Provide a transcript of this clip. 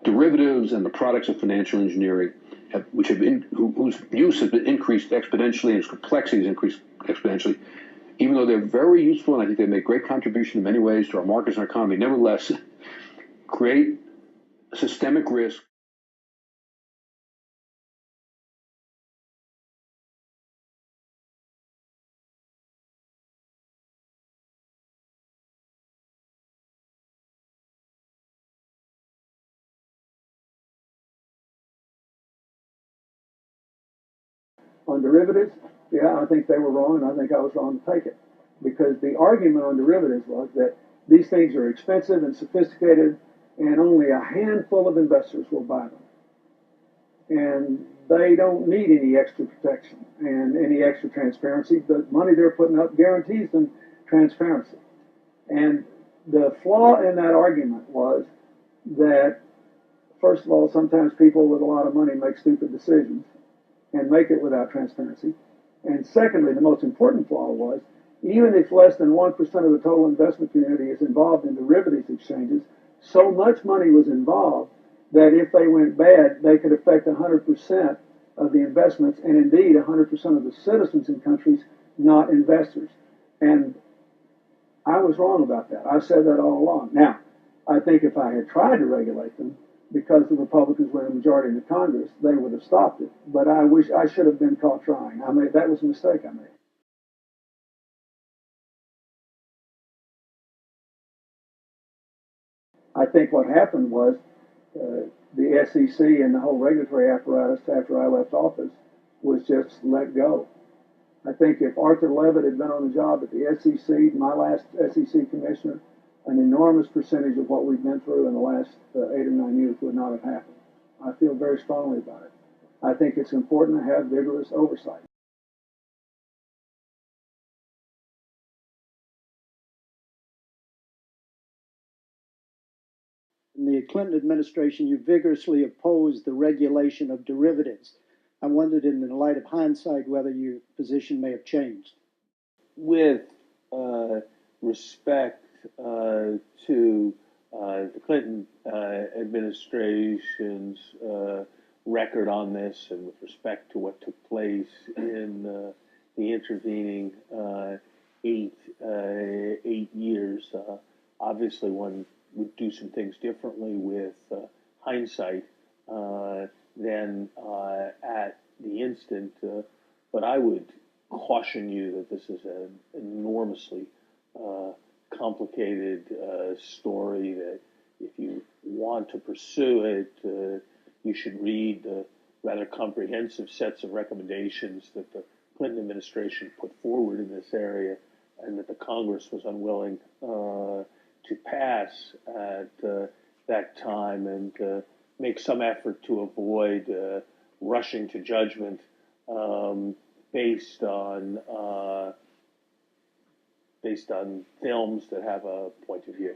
derivatives and the products of financial engineering, whose use has been increased exponentially and its complexity has increased exponentially, even though they're very useful and I think they make great contribution in many ways to our markets and our economy, nevertheless create systemic risk. On derivatives, yeah, I think they were wrong, and I think I was wrong to take it. Because the argument on derivatives was that these things are expensive and sophisticated, and only a handful of investors will buy them. And they don't need any extra protection and any extra transparency. The money they're putting up guarantees them transparency. And the flaw in that argument was that, first of all, sometimes people with a lot of money make stupid decisions and make it without transparency. And secondly, the most important flaw was, even if less than 1% of the total investment community is involved in derivatives exchanges, so much money was involved that if they went bad, they could affect 100% of the investments and indeed 100% of the citizens in countries not investors. And I was wrong about that. I've said that all along. Now, I think if I had tried to regulate them, because the Republicans were in the majority in the Congress, they would have stopped it. But I wish I should have been caught trying. That was a mistake I made. I think what happened was the SEC and the whole regulatory apparatus after I left office was just let go. I think if Arthur Levitt had been on the job at the SEC, my last SEC commissioner, an enormous percentage of what we've been through in the last 8 or 9 years would not have happened. I feel very strongly about it. I think it's important to have vigorous oversight. In the Clinton administration, you vigorously opposed the regulation of derivatives. I wondered, in the light of hindsight, whether your position may have changed. With respect to the Clinton administration's record on this, and with respect to what took place in the intervening 8 years, obviously one would do some things differently with hindsight than at the instant. But I would caution you that this is an enormously complicated story, that if you want to pursue it, you should read the rather comprehensive sets of recommendations that the Clinton administration put forward in this area, and that the Congress was unwilling to pass at that time, and make some effort to avoid rushing to judgment based on films that have a point of view.